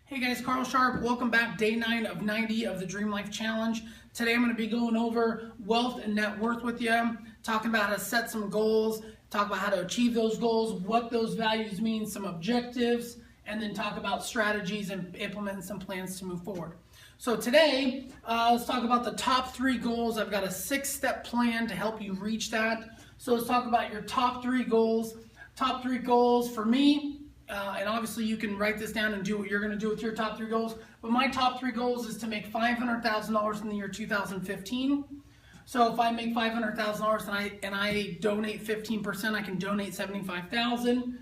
Hey guys, Carl Sharp. Welcome back. Day 9 of 90 of the Dream Life Challenge. Today I'm going to be going over wealth and net worth with you, talking about how to set some goals, talk about how to achieve those goals, what those values mean, some objectives, and then talk about strategies and implementing some plans to move forward. So today, let's talk about the top 3 goals. I've got a 6-step plan to help you reach that. So let's talk about your top 3 goals. Top 3 goals for me, and obviously you can write this down and do what you're going to do with your top 3 goals. But my top 3 goals is to make $500,000 in the year 2015. So if I make $500,000 and I donate 15%, I can donate $75,000.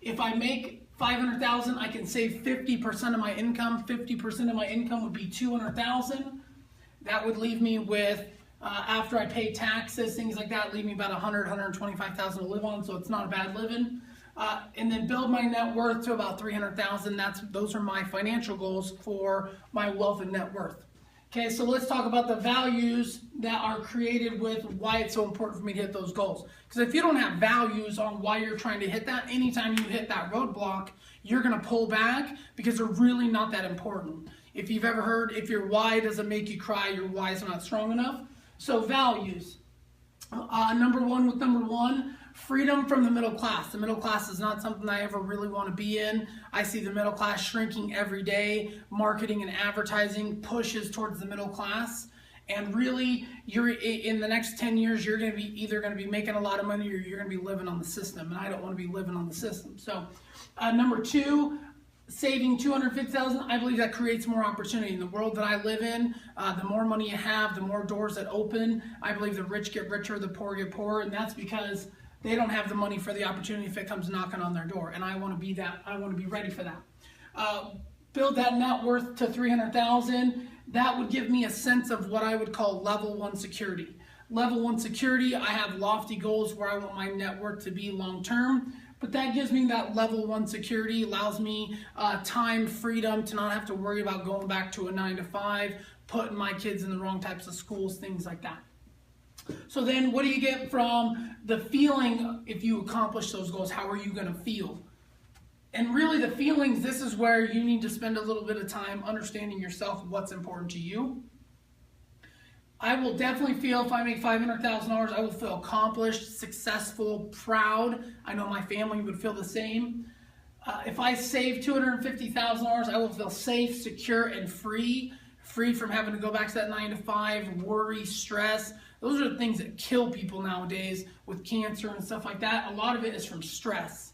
If I make $500,000, I can save 50% of my income. 50% of my income would be $200,000. That would leave me with, after I pay taxes, things like that, leave me about $125,000 to live on. So it's not a bad living. And then build my net worth to about $300,000. Those are my financial goals for my wealth and net worth. Okay, so let's talk about the values that are created with why it's so important for me to hit those goals. Because if you don't have values on why you're trying to hit that, anytime you hit that roadblock, you're going to pull back because they're really not that important. If you've ever heard, if your why doesn't make you cry, your why is not strong enough. So values. Number one, freedom from the middle class. The middle class is not something I ever really want to be in. I see the middle class shrinking every day. Marketing and advertising pushes towards the middle class. And really, you're in the next 10 years, you're going to be either going to be making a lot of money or you're going to be living on the system. And I don't want to be living on the system. So number 2, saving $250,000, I believe that creates more opportunity. In the world that I live in, the more money you have, the more doors that open. I believe the rich get richer, the poor get poorer, and that's because they don't have the money for the opportunity if it comes knocking on their door. And I want to be that. I want to be ready for that. Build that net worth to $300,000. That would give me a sense of what I would call level 1 security. Level 1 security, I have lofty goals where I want my net worth to be long term. But that gives me that level 1 security, allows me time, freedom to not have to worry about going back to a 9-to-5, putting my kids in the wrong types of schools, things like that. So then what do you get from the feeling if you accomplish those goals? How are you going to feel? And really the feelings, this is where you need to spend a little bit of time understanding yourself, what's important to you. I will definitely feel, if I make $500,000, I will feel accomplished, successful, proud. I know my family would feel the same. If I save $250,000, I will feel safe, secure, and free from having to go back to that 9-to-5, worry, stress. Those are the things that kill people nowadays with cancer and stuff like that. A lot of it is from stress.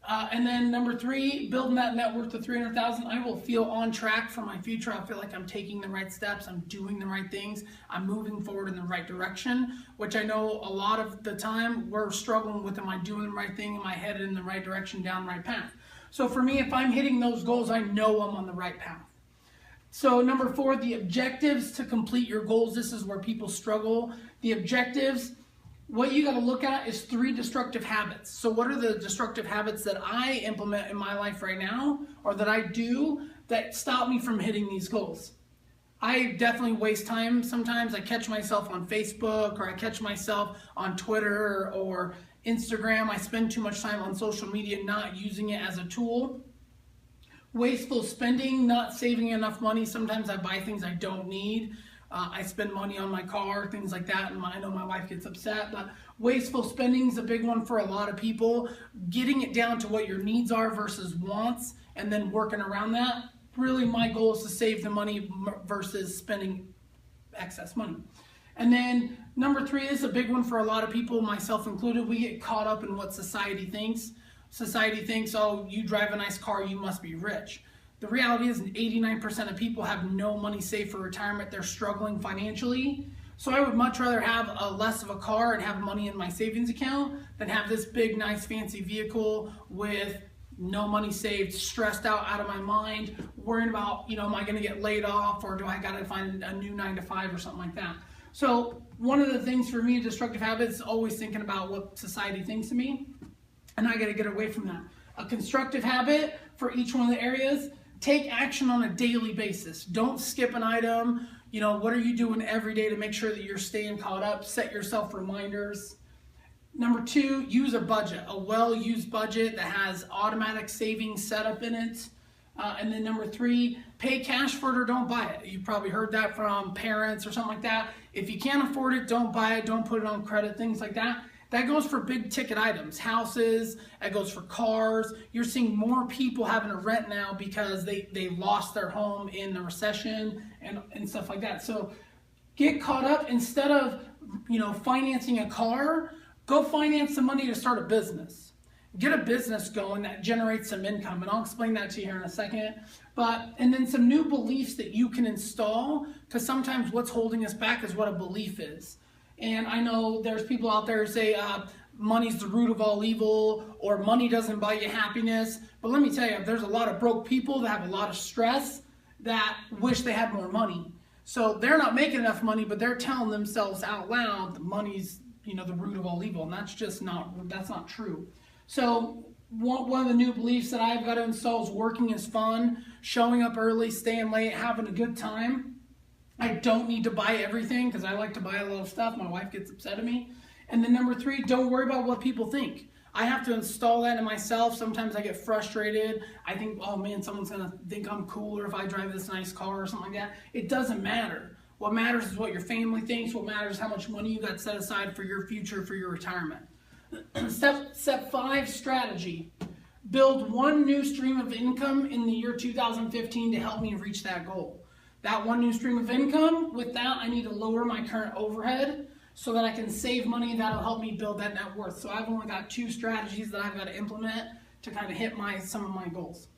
And then number 3, building that net worth to $300,000. I will feel on track for my future. I feel like I'm taking the right steps. I'm doing the right things. I'm moving forward in the right direction, which I know a lot of the time we're struggling with. Am I doing the right thing? Am I headed in the right direction, down the right path? So for me, if I'm hitting those goals, I know I'm on the right path. So number 4, the objectives to complete your goals. This is where people struggle. The objectives, what you got to look at is 3 destructive habits. So what are the destructive habits that I implement in my life right now, or that I do, that stop me from hitting these goals? I definitely waste time sometimes. I catch myself on Facebook, or I catch myself on Twitter or Instagram. I spend too much time on social media, not using it as a tool. Wasteful spending, not saving enough money. Sometimes I buy things I don't need. I spend money on my car, things like that, and I know my wife gets upset, but wasteful spending is a big one for a lot of people. Getting it down to what your needs are versus wants, and then working around that. Really, my goal is to save the money versus spending excess money. And then number 3 is a big one for a lot of people, myself included. We get caught up in what society thinks. Society thinks, oh, you drive a nice car, you must be rich. The reality is 89% of people have no money saved for retirement. They're struggling financially. So I would much rather have less of a car and have money in my savings account than have this big, nice, fancy vehicle with no money saved, stressed out of my mind, worrying about, am I going to get laid off, or do I got to find a new 9-to-5 or something like that? So one of the things for me, destructive habits, is always thinking about what society thinks of me, and I got to get away from that. A constructive habit for each one of the areas: take action on a daily basis. Don't skip an item. What are you doing every day to make sure that you're staying caught up? Set yourself reminders. Number 2, use a budget, a well-used budget that has automatic savings set up in it. And then number 3, pay cash for it or don't buy it. You've probably heard that from parents or something like that. If you can't afford it, don't buy it. Don't put it on credit, things like that. That goes for big ticket items, houses, that goes for cars. You're seeing more people having to rent now because they lost their home in the recession and stuff like that. So get caught up. Instead of, financing a car, go finance some money to start a business. Get a business going that generates some income, and I'll explain that to you here in a second. And then some new beliefs that you can install, because sometimes what's holding us back is what a belief is. And I know there's people out there who say money's the root of all evil, or money doesn't buy you happiness. But let me tell you, there's a lot of broke people that have a lot of stress that wish they had more money. So they're not making enough money, but they're telling themselves out loud money's the root of all evil, and that's not true. So one of the new beliefs that I've got to install is working is fun, showing up early, staying late, having a good time. I don't need to buy everything because I like to buy a lot of stuff. My wife gets upset at me. And then number 3, don't worry about what people think. I have to install that in myself. Sometimes I get frustrated. I think, oh man, someone's going to think I'm cooler if I drive this nice car or something like that. It doesn't matter. What matters is what your family thinks. What matters is how much money you got set aside for your future, for your retirement. Step 5, strategy. Build one new stream of income in the year 2015 to help me reach that goal. That one new stream of income, with that, I need to lower my current overhead so that I can save money. That'll help me build that net worth. So I've only got 2 strategies that I've got to implement to kind of hit some of my goals.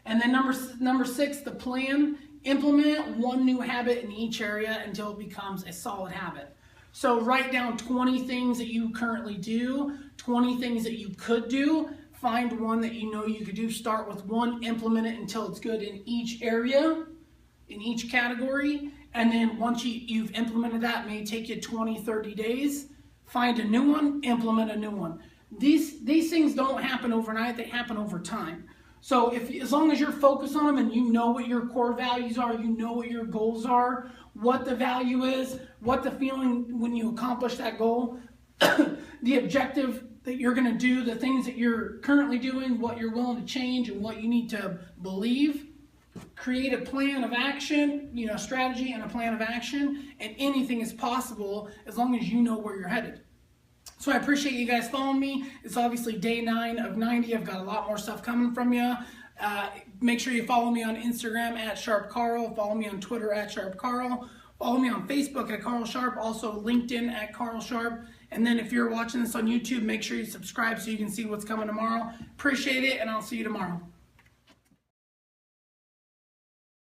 And then number 6, the plan. Implement one new habit in each area until it becomes a solid habit. So write down 20 things that you currently do, 20 things that you could do. Find one that you could do. Start with one, implement it until it's good in each area, in each category. And then once you've implemented that, it may take you 20, 30 days. Find a new one, implement a new one. These things don't happen overnight, they happen over time. So as long as you're focused on them and you know what your core values are, you know what your goals are, what the value is, what the feeling when you accomplish that goal, the objective that you're going to do, the things that you're currently doing, what you're willing to change, and what you need to believe. Create a plan of action, strategy and a plan of action, and anything is possible as long as you know where you're headed. So I appreciate you guys following me. It's obviously day 9 of 90. I've got a lot more stuff coming from you. Make sure you follow me on Instagram at SharpCarl. Follow me on Twitter at SharpCarl. Follow me on Facebook at Carl Sharp. Also LinkedIn at Carl Sharp. And then if you're watching this on YouTube, make sure you subscribe so you can see what's coming tomorrow. Appreciate it, and I'll see you tomorrow.